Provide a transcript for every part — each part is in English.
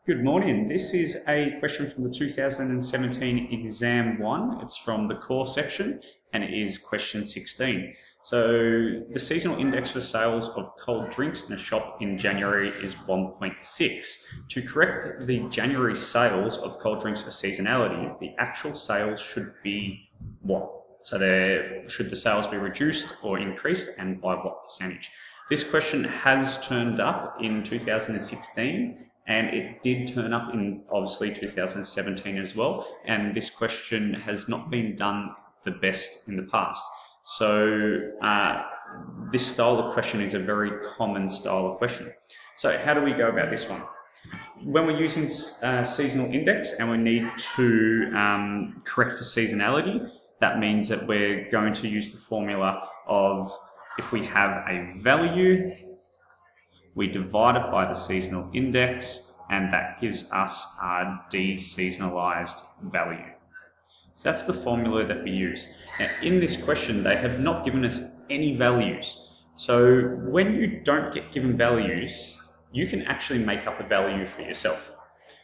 Good morning. This is a question from the 2017 Exam 1. It's from the core section and it is question 16. So the seasonal index for sales of cold drinks in a shop in January is 1.6. To correct the January sales of cold drinks for seasonality, the actual sales should be what? So should the sales be reduced or increased, and by what percentage? This question has turned up in 2016 and it did turn up in obviously 2017 as well, and this question has not been done the best in the past. So this style of question is a very common style of question. So how do we go about this one? When we're using seasonal index and we need to correct for seasonality, that means that we're going to use the formula of, if we have a value, we divide it by the seasonal index, and that gives us our deseasonalized value. So that's the formula that we use. Now, in this question, they have not given us any values. So when you don't get given values, you can actually make up a value for yourself.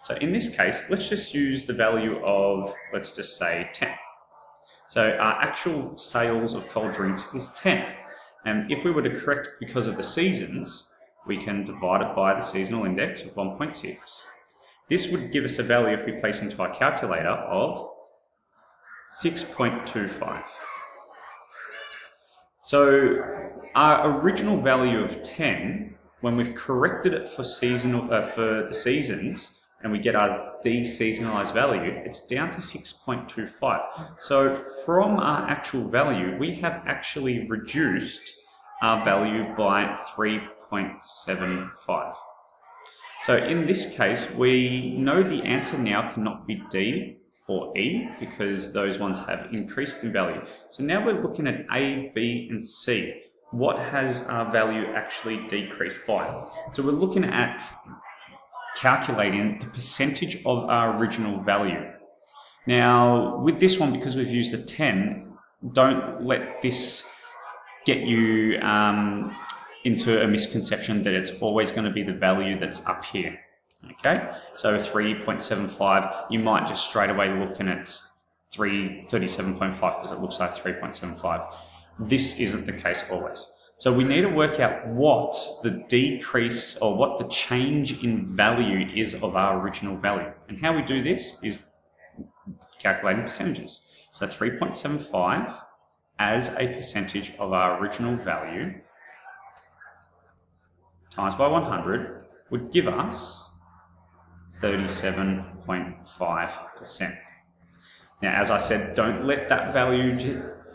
So in this case, let's just use the value of, let's just say 10. So our actual sales of cold drinks is 10. And if we were to correct because of the seasons, we can divide it by the seasonal index of 1.6. This would give us a value, if we place into our calculator, of 6.25. So our original value of 10, when we've corrected it for the seasons, and we get our deseasonalized value, it's down to 6.25. So from our actual value, we have actually reduced our value by 3.75. So in this case, we know the answer now cannot be D or E because those ones have increased in value. So now we're looking at A, B, and C. What has our value actually decreased by? So we're looking at calculating the percentage of our original value. Now, with this one, because we've used the 10, don't let this get you into a misconception that it's always going to be the value that's up here. Okay, so 3.75, you might just straight away looking at 37.5 because it looks like 3.75. This isn't the case always. So we need to work out what the decrease or what the change in value is of our original value. And how we do this is calculating percentages. So 3.75 as a percentage of our original value times by 100 would give us 37.5%. Now, as I said, don't let that value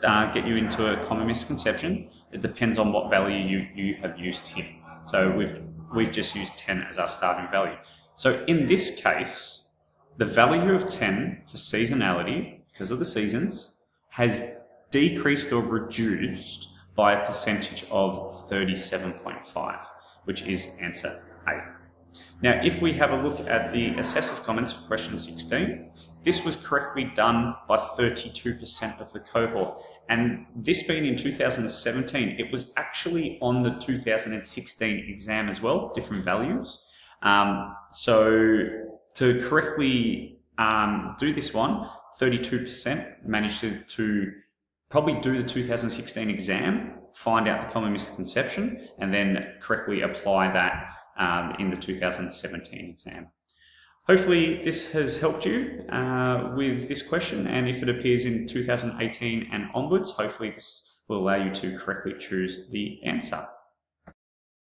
get you into a common misconception. It depends on what value you have used here. So we've just used 10 as our starting value. So in this case, the value of 10 for seasonality, because of the seasons, has decreased or reduced by a percentage of 37.5, which is answer A. Now, if we have a look at the assessor's comments for question 16, this was correctly done by 32% of the cohort. And this being in 2017, it was actually on the 2016 exam as well, different values. So to correctly do this one, 32% managed to probably do the 2016 exam, find out the common misconception, and then correctly apply that in the 2017 exam. Hopefully this has helped you with this question, and if it appears in 2018 and onwards, hopefully this will allow you to correctly choose the answer.